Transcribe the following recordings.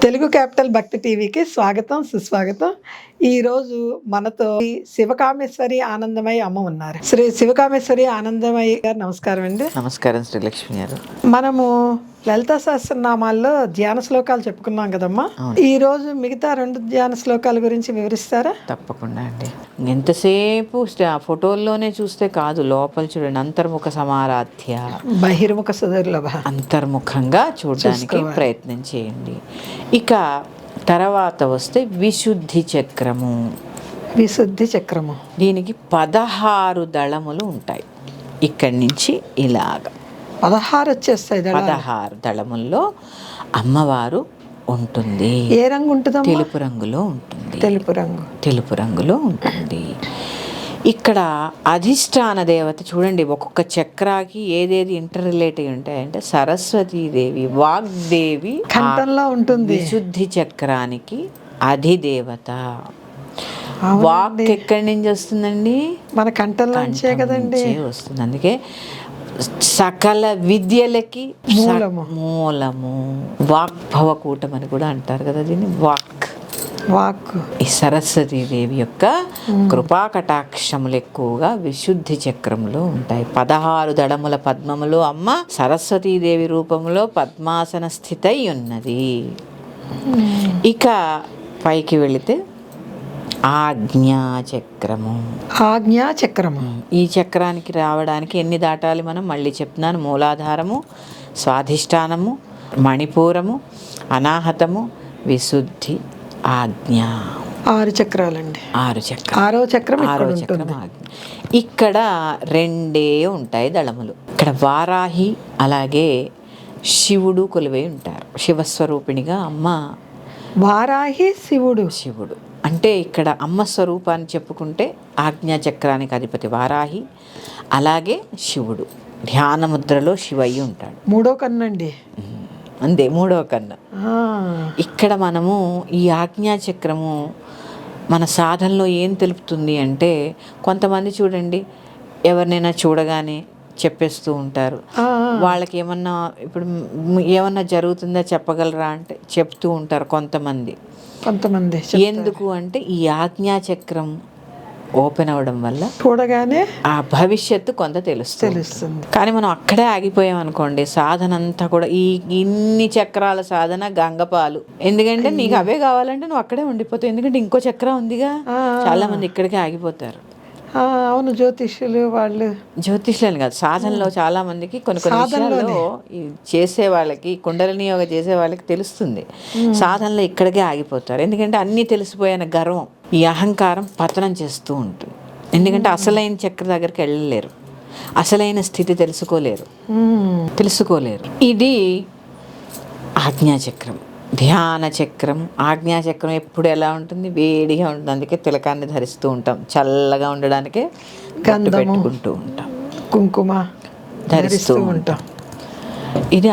Telugu capital భక్తి టీవీకి స్వాగతం, సుస్వాగతం. ఈరోజు మనతో శివకామేశ్వరి ఆనందమయి అమ్మ ఉన్నారు. శ్రీ శివకామేశ్వరి ఆనందమయి గారు నమస్కారం అండి. నమస్కారం శ్రీలక్ష్మి గారు. మనము లలితా సహస్రనామాల్లో ధ్యాన శ్లోకాలు చెప్పుకున్నాం కదమ్మా. ఈ రోజు మిగతా 2 ధ్యాన శ్లోకాల గురించి వివరిస్తారా? తప్పకుండా అండి. ఎంతసేపు ఫోటోల్లోనే చూస్తే కాదు, లోపల చూడండి. అంతర్ముఖ సమారాధ్య, బహిర్ముఖ సుదుర్లభ. అంతర్ముఖంగా చూడడానికి ప్రయత్నం చేయండి. ఇక తర్వాత వస్తే విశుద్ధి చక్రము. విశుద్ధి చక్రము, దీనికి 16 దళములు ఉంటాయి. ఇక్కడి నుంచి ఇలాగా 16 వచ్చేస్తాయి. 16 దళముల్లో అమ్మవారు ఉంటుంది. ఏ రంగు ఉంటుందో? తెలుపు రంగులో ఉంటుంది. తెలుపు రంగులో ఉంటుంది. ఇక్కడ అధిష్టాన దేవత చూడండి, ఒక్కొక్క చక్రాకి ఏదేది ఇంటర్ రిలేటివ్ ఉంటాయంటే సరస్వతీదేవి, వాగ్దేవి కంఠంలో ఉంటుంది. విశుద్ధి చక్రానికి అధిదేవత. వాక్ ఎక్కడి నుంచి వస్తుందండి? మన కంఠంలో కదండి వస్తుంది. అందుకే సకల విద్యలకి మూలము. వాగ్భవకూటం అని కూడా అంటారు కదా దీన్ని. వాక్ ఈ సరస్వతీదేవి యొక్క కృపా కటాక్షములు ఎక్కువగా విశుద్ధి చక్రములో ఉంటాయి. 16 దళముల పద్మములో అమ్మ సరస్వతీదేవి రూపంలో పద్మాసన స్థితై ఉన్నది. ఇక పైకి వెళితే ఆజ్ఞాచక్రము. ఈ చక్రానికి రావడానికి ఎన్ని దాటాలి మనం? మళ్ళీ చెప్తున్నాను. మూలాధారము, స్వాధిష్టానము, మణిపూరము, అనాహతము, విశుద్ధి, ఆజ్ఞ. 6 చక్రాలండి. 6 చక్రం. ఇక్కడ 2 ఉంటాయి దళములు. ఇక్కడ వారాహి అలాగే శివుడు కొలువై ఉంటారు. శివస్వరూపిణిగా అమ్మ. వారాహి శివుడు. అంటే ఇక్కడ అమ్మ స్వరూపాన్ని చెప్పుకుంటే ఆజ్ఞాచక్రానికి అధిపతి వారాహి, అలాగే శివుడు. ధ్యానముద్రలో శివయ్య ఉంటాడు. 3వ కన్నండి. అంతే, 3వ కన్ను. ఇక్కడ మనము ఈ ఆజ్ఞాచక్రము మన సాధనలో ఏం తెలుపుతుంది అంటే, కొంతమంది చూడండి ఎవరినైనా చూడగానే చెప్పేస్తూ ఉంటారు. వాళ్ళకి ఇప్పుడు ఏమన్నా జరుగుతుందా చెప్పగలరా అంటే చెప్తూ ఉంటారు కొంతమంది. ఎందుకు అంటే ఈ ఆజ్ఞాచక్రం ఓపెన్ అవ్వడం వల్ల చూడగానే ఆ భవిష్యత్తు కొంత తెలుస్తుంది. కానీ మనం అక్కడే ఆగిపోయాం అనుకోండి, సాధన అంతా కూడా ఇన్ని చక్రాల సాధన గంగపాలు. ఎందుకంటే నీకు అవే కావాలంటే నువ్వు అక్కడే ఉండిపోతావు. ఎందుకంటే ఇంకో చక్రం ఉందిగా. చాలా మంది ఇక్కడికే ఆగిపోతారు. అవును, జ్యోతిష్యులు కాదు, సాధనలో చాలా మందికి కొన్ని విషయాల్లో చేసే వాళ్ళకి, కుండలిని యోగ చేసే వాళ్ళకి తెలుస్తుంది. సాధనలో ఇక్కడికే ఆగిపోతారు. ఎందుకంటే అన్నీ తెలిసిపోయిన గర్వం, ఈ అహంకారం పతనం చేస్తూ ఉంటుంది. ఎందుకంటే అసలైన చక్ర దగ్గరికి వెళ్ళలేరు, అసలైన స్థితి తెలుసుకోలేరు. ఇది ఆజ్ఞాచక్రం. ధ్యాన చక్రం, ఆజ్ఞాచక్రం ఎప్పుడు ఎలా ఉంటుంది? వేడిగా ఉంటుంది. అందుకే తిలకాన్ని ధరిస్తూ ఉంటాం. చల్లగా ఉండడానికే పెట్టుకుంటూ ఉంటాం, కుంకుమ ధరిస్తూ ఉంటాం. ఇది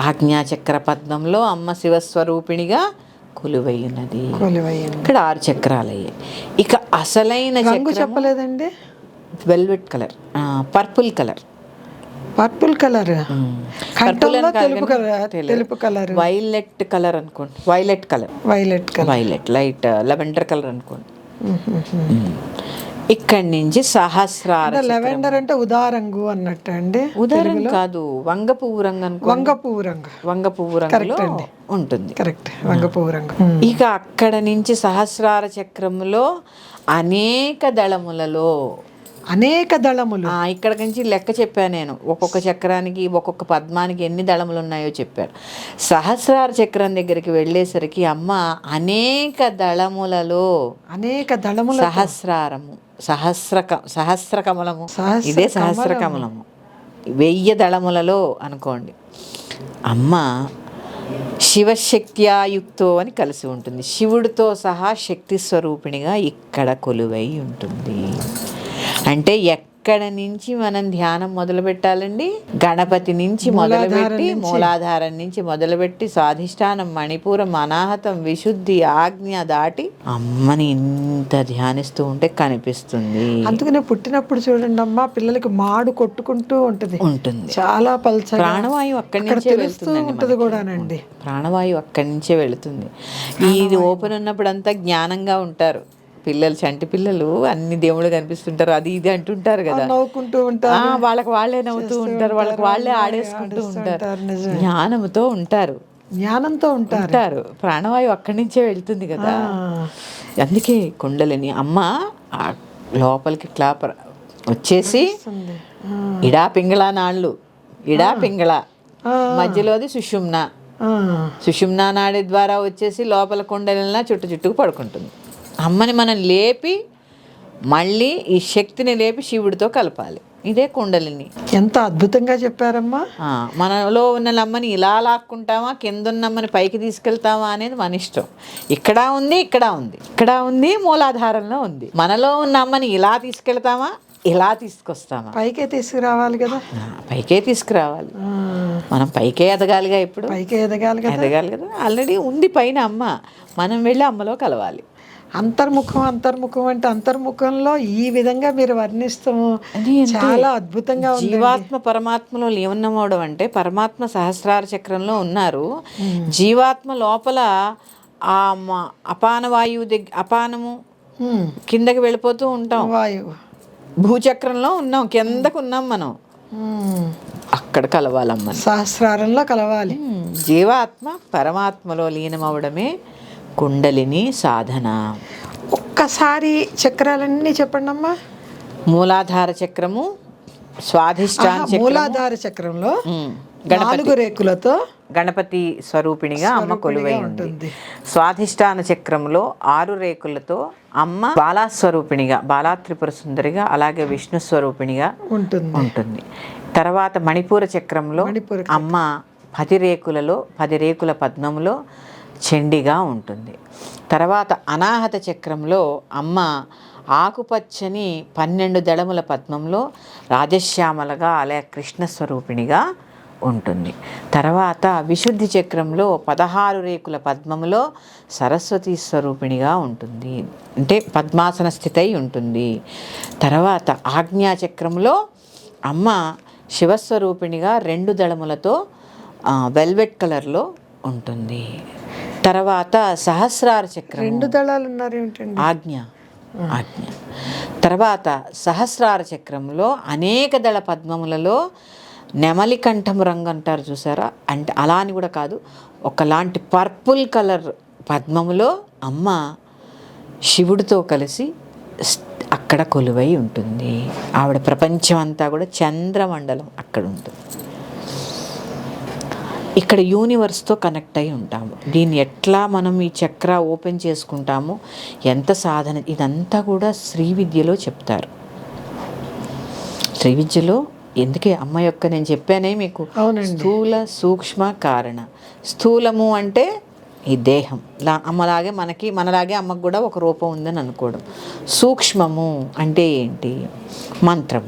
ఆజ్ఞాచక్ర పద్మంలో అమ్మ శివస్వరూపిణిగా కొలువై ఉన్నది. ఇక్కడ 6 చక్రాలు అయ్యాయి. ఇక అసలైన చక్రం చెప్పలేదండి. Velvet colour, purple colour. తెలుపు కలర్, వైలెట్ కలర్ అనుకోండి. వైలెట్ లైట్ లెవెండర్ కలర్ అనుకోండి. ఇక్కడి నుంచి సహస్రార. లెవెండర్ అంటే ఉదారంగు అన్నట్టు అండి. ఉదారంగు కాదు, వంగ పువ్వు రంగు అనుకో. వంగ పువ్వు రంగులో ఉంటుంది. కరెక్ట్, వంగ పువ్వు రంగు. ఇక అక్కడ నుంచి సహస్రార చక్రములో అనేక దళములలో ఇక్కడ నుంచి లెక్క చెప్పాను నేను. ఒక్కొక్క చక్రానికి, ఒక్కొక్క పద్మానికి ఎన్ని దళములు ఉన్నాయో చెప్పాను. సహస్రార చక్రం దగ్గరికి వెళ్ళేసరికి అమ్మ అనేక దళములలో, సహస్రారము, సహస్రకమలము, ఇదే సహస్రకమలము, 1000 దళములలో అనుకోండి. అమ్మ శివశక్త్యాయుక్తో అని కలిసి ఉంటుంది. శివుడితో సహా శక్తి స్వరూపిణిగా ఇక్కడ కొలువై ఉంటుంది. అంటే ఎక్కడ నుంచి మనం ధ్యానం మొదలు పెట్టాలండి? గణపతి నుంచి మొదలుపెట్టి, మూలాధారం నుంచి మొదలుపెట్టి, స్వాధిష్టానం, మణిపూరం, అనాహతం, విశుద్ధి, ఆజ్ఞ దాటి అమ్మని ఇంత ధ్యానిస్తూ ఉంటే కనిపిస్తుంది. అందుకనే పుట్టినప్పుడు చూడండి అమ్మా, పిల్లలకి మాడు కొట్టుకుంటూ ఉంటుంది, చాలా పల్చగా. ప్రాణవాయువు అక్కడి నుంచే వెళ్తుంది కూడానండి. ప్రాణవాయువు అక్కడి నుంచే వెళుతుంది. ఇది ఓపెన్ ఉన్నప్పుడు అంతా జ్ఞానంగా ఉంటారు పిల్లలు, చంటి పిల్లలు. అన్ని దేవుళ్ళు కనిపిస్తుంటారు, అది ఇది అంటుంటారు కదా, నవ్వుకుంటూ ఉంటారు, వాళ్ళకి వాళ్ళే నవ్వుతూ ఉంటారు, వాళ్ళకి వాళ్ళే ఆడేసుకుంటూ ఉంటారు, జ్ఞానంతో ఉంటారు, జ్ఞానంతో ఉంటారు. ప్రాణవాయువు అక్కడి నుంచే వెళ్తుంది కదా. అందుకే కుండలిని అమ్మ లోపలికి ఇట్లా వచ్చేసి ఇడా పింగళ నాళ్ళు, ఇడా పింగళ మధ్యలోది సుషుమ్నా నాడి ద్వారా వచ్చేసి లోపల కుండలిన చుట్టుకు పడుకుంటుంది. అమ్మని మనం లేపి మళ్ళీ ఈ శక్తిని లేపి శివుడితో కలపాలి. ఇదే కుండలిని. ఎంత అద్భుతంగా చెప్పారమ్మా. మనలో ఉన్న అమ్మని ఇలా లాక్కుంటామా, కింద ఉన్న అమ్మని పైకి తీసుకెళ్తామా అనేది మన ఇష్టం. ఇక్కడ ఉంది, ఇక్కడ ఉంది, ఇక్కడ ఉంది, మూలాధారంలో ఉంది. మనలో ఉన్న అమ్మని ఇలా తీసుకెళ్తామా, ఇలా తీసుకొస్తామా? పైకే తీసుకురావాలి కదా. పైకే తీసుకురావాలి. మనం పైకే ఎదగాలిగా. ఇప్పుడు పైకే ఎదగాలి కదా. ఆల్రెడీ ఉంది పైన అమ్మ. మనం వెళ్ళి అమ్మలో కలవాలి. అంతర్ముఖం అంటే అంతర్ముఖంలో ఈ విధంగా మీరు వర్ణిస్తాము, చాలా అద్భుతంగా ఉంది. జీవాత్మ పరమాత్మలో లీనమవడం అంటే పరమాత్మ సహస్రార చక్రంలో ఉన్నారు. జీవాత్మ లోపల ఆ అపాన వాయువు అపానము కిందకి వెళ్ళిపోతూ ఉంటాం. వాయువు భూచక్రంలో ఉన్నాం, కిందకు ఉన్నాం మనం. అక్కడ కలవాలమ్మ, సహస్రారంలో కలవాలి. జీవాత్మ పరమాత్మలో లీనమవడమే కుండలిని సాధన. ఒక్కసారి చక్రాలన్నీ చెప్పండి అమ్మా. మూలాధార చక్రము, స్వాధిష్టాన చక్రము. మూలాధార చక్రంలో 4 రేకులతో గణపతి స్వరూపిణిగా అమ్మ కొలువై ఉంటుంది. స్వాధిష్టాన చక్రంలో 6 రేకులతో అమ్మ బాలాస్వరూపిణిగా, బాలా త్రిపుర సుందరిగా, అలాగే విష్ణు స్వరూపిణిగా ఉంటుంది. తర్వాత మణిపూర చక్రంలో అమ్మ 10 రేకులలో 10 రేకుల పద్మంలో చండిగా ఉంటుంది. తర్వాత అనాహత చక్రంలో అమ్మ ఆకుపచ్చని 12 దళముల పద్మంలో రాజశ్యామలగా, అలాగే కృష్ణస్వరూపిణిగా ఉంటుంది. తర్వాత విశుద్ధి చక్రంలో 16 రేకుల పద్మంలో సరస్వతి స్వరూపిణిగా ఉంటుంది, అంటే పద్మాసన స్థితి అయి ఉంటుంది. తర్వాత ఆజ్ఞాచక్రంలో అమ్మ శివస్వరూపిణిగా 2 దళములతో వెల్వెట్ కలర్లో ఉంటుంది. తర్వాత సహస్రార చక్రం 2 దళాలు ఉన్నారు ఏమిటండి? ఆజ్ఞ. తర్వాత సహస్రార చక్రంలో అనేక దళ పద్మములలో నెమలి కంఠము రంగు అంటారు చూసారా, అంటే అలా అని కూడా కాదు, ఒకలాంటి పర్పుల్ కలర్ పద్మములో అమ్మ శివుడితో కలిసి అక్కడ కొలువై ఉంటుంది. ఆవిడ ప్రపంచం అంతా కూడా చంద్రమండలం అక్కడ ఉంటుంది. ఇక్కడ యూనివర్స్తో కనెక్ట్ అయి ఉంటాము. దీన్ని ఎట్లా మనం ఈ చక్ర ఓపెన్ చేసుకుంటాము, ఎంత సాధన, ఇదంతా కూడా శ్రీ విద్యలో చెప్తారు. శ్రీ విద్యలో ఎందుకే అమ్మ యొక్క నేను చెప్పానే మీకు, స్థూల సూక్ష్మ కారణ. స్థూలము అంటే ఈ దేహం, అమ్మలాగే మనలాగే అమ్మకు కూడా ఒక రూపం ఉందని అనుకోవడం. సూక్ష్మము అంటే ఏంటి? మంత్రం.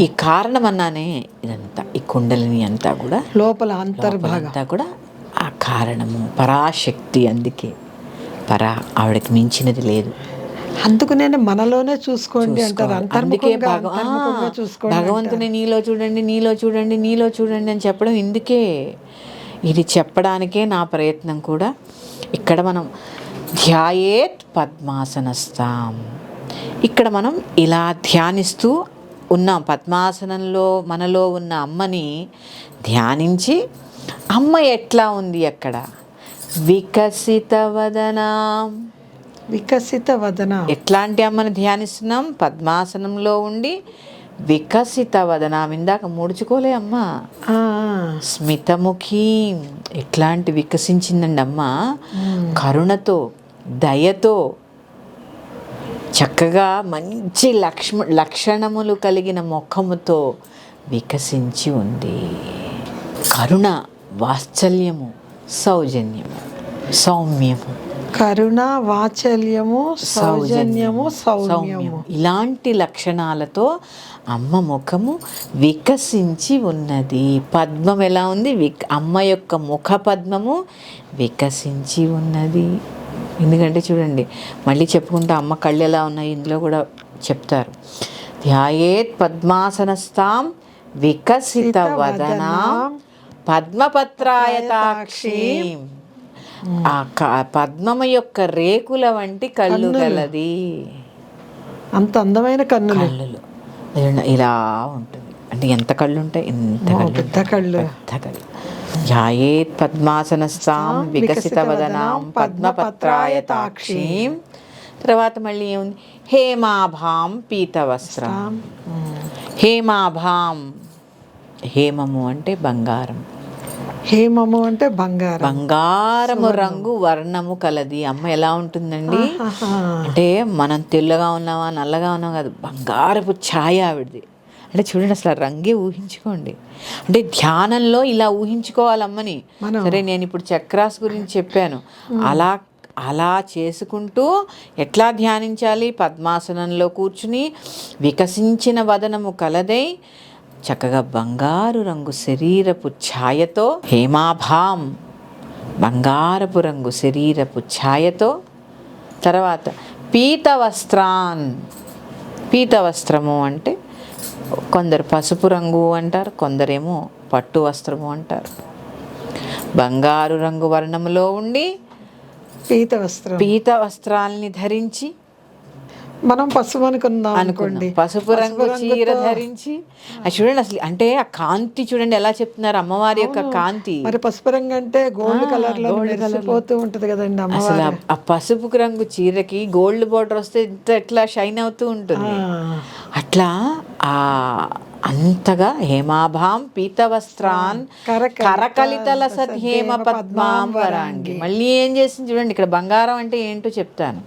ఈ కారణం అన్నానే ఇదంతా, ఈ కుండలిని అంతా కూడా లోపల అంతర్భాగం అంతా కూడా ఆ కారణము, పరాశక్తి. అందుకే ఆవిడకి మించినది లేదు. అందుకనే మనలోనే చూసుకోండి అంటారు. అందుకే భగవంతుని నీలో చూడండి, నీలో చూడండి, నీలో చూడండి అని చెప్పడం ఇందుకే. ఇది చెప్పడానికే నా ప్రయత్నం కూడా. ఇక్కడ మనం ధ్యాయేత్ పద్మాసనస్థాం, ఇక్కడ మనం ఇలా ధ్యానిస్తూ ఉన్నాం. పద్మాసనంలో మనలో ఉన్న అమ్మని ధ్యానించి, అమ్మ ఎట్లా ఉంది అక్కడ? వికసిత వదన. ఎట్లాంటి అమ్మని ధ్యానిస్తున్నాం? పద్మాసనంలో ఉండి వికసిత వదనం. ఇందాక ముడుచుకోలే అమ్మ, స్మితముఖి. ఎట్లాంటి వికసించిందండి అమ్మ? కరుణతో, దయతో, చక్కగా మంచి లక్షణములు కలిగిన ముఖముతో వికసించి ఉంది. కరుణ, వాత్సల్యము, సౌజన్యము, సౌమ్యము, కరుణ, వాత్సల్యము, సౌజన్యము, సౌమ్యము. ఇలాంటి లక్షణాలతో అమ్మ ముఖము వికసించి ఉన్నది. పద్మం ఎలా ఉంది? అమ్మ యొక్క ముఖ పద్మము వికసించి ఉన్నది. ఎందుకంటే చూడండి, మళ్ళీ చెప్పుకుంటే అమ్మ కళ్ళు ఎలా ఉన్నాయి ఇందులో కూడా చెప్తారు. ధ్యాయేత్ పద్మాసనస్థాం వికసిత వదనాం పద్మపత్రాయతాక్షీం. ఆ పద్మము యొక్క రేకుల వంటి కళ్ళు గలది. అంత అందమైన కన్నులు. ఇలా ఉంటుంది. అంటే ఎంత కళ్ళు ఉంటాయి? ఎంత పెద్ద కళ్ళు. ధ్యాయేత్ పద్మాసనస్థాం వికసిత వదనాం పద్మపత్రాయతాక్షీం. తర్వాత మళ్ళీ ఏముంది? హేమాభాం పీతవస్త్రం. హేమాభాం, హేమము అంటే బంగారం. హేమము అంటే బంగారం. బంగారము రంగు వర్ణము కలది. అమ్మ ఎలా ఉంటుందండి అంటే మనం తెల్లగా ఉన్నామా నల్లగా ఉన్నామా కాదు, బంగారపు ఛాయ ఆవిడది. అంటే చూడండి, అసలు రంగే ఊహించుకోండి. అంటే ధ్యానంలో ఇలా ఊహించుకోవాలమ్మని. సరే, నేను ఇప్పుడు చక్రాస్ గురించి చెప్పాను. అలా చేసుకుంటూ ఎట్లా ధ్యానించాలి? పద్మాసనంలో కూర్చుని వికసించిన వదనము కలదై చక్కగా బంగారు రంగు శరీరపు ఛాయతో, హేమాభాం బంగారపు రంగు శరీరపు ఛాయతో. తర్వాత పీతవస్త్రాన్. పీతవస్త్రము అంటే కొందరు పసుపు రంగు అంటారు, కొందరేమో పట్టు వస్త్రము అంటారు. బంగారు రంగు వర్ణములో ఉండి పీత వస్త్రాల్ని ధరించి, మనం పసుపు అనుకోండి, పసుపు రంగు చీర ధరించి. అది చూడండి, అసలు అంటే ఆ కాంతి చూడండి ఎలా చెప్తున్నారు, అమ్మవారి యొక్క కాంతి. మరి పసుపు రంగు అంటే గోల్డ్ కలర్ లో మెరిసిపోతూ ఉంటది కదండి అసలు. ఆ పసుపు రంగు చీరకి గోల్డ్ బోర్డర్ వస్తే ఎట్లా షైన్ అవుతూ ఉంటుంది. అట్లా అంతగా హేమాభాం పీతవస్త్రాన్ కరకలితల సద్హేమ పద్మాం వరాంగి. మళ్ళీ ఏం చేసింది చూడండి, ఇక్కడ బంగారం అంటే ఏంటో చెప్తాను.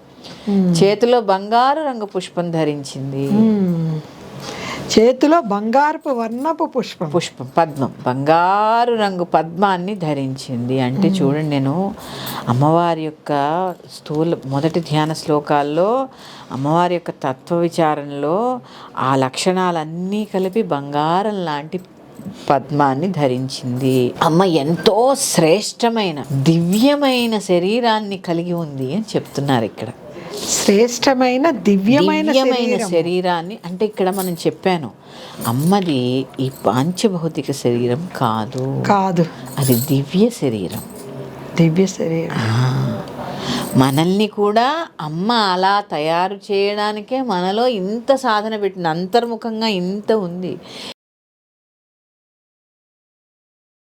చేతిలో బంగారు రంగు పుష్పం ధరించింది. చేతిలో బంగారపు వర్ణపు పుష్పం పద్మం, బంగారు రంగు పద్మాన్ని ధరించింది. అంటే చూడండి, నేను అమ్మవారి యొక్క మొదటి ధ్యాన శ్లోకాల్లో అమ్మవారి యొక్క తత్వ విచారణలో ఆ లక్షణాలన్నీ కలిపి బంగారం లాంటి పద్మాన్ని ధరించింది. అమ్మ ఎంతో శ్రేష్టమైన దివ్యమైన శరీరాన్ని కలిగి ఉంది అని చెప్తున్నారు ఇక్కడ. శ్రేష్టమైన దివ్యమైన శరీరాన్ని అంటే ఇక్కడ మనం చెప్పాను, అమ్మది ఈ పాంచభౌతిక శరీరం కాదు, అది దివ్య శరీరం. మనల్ని కూడా అమ్మ అలా తయారు చేయడానికే మనలో ఇంత సాధన పెట్టింది. అంతర్ముఖంగా ఇంత ఉంది.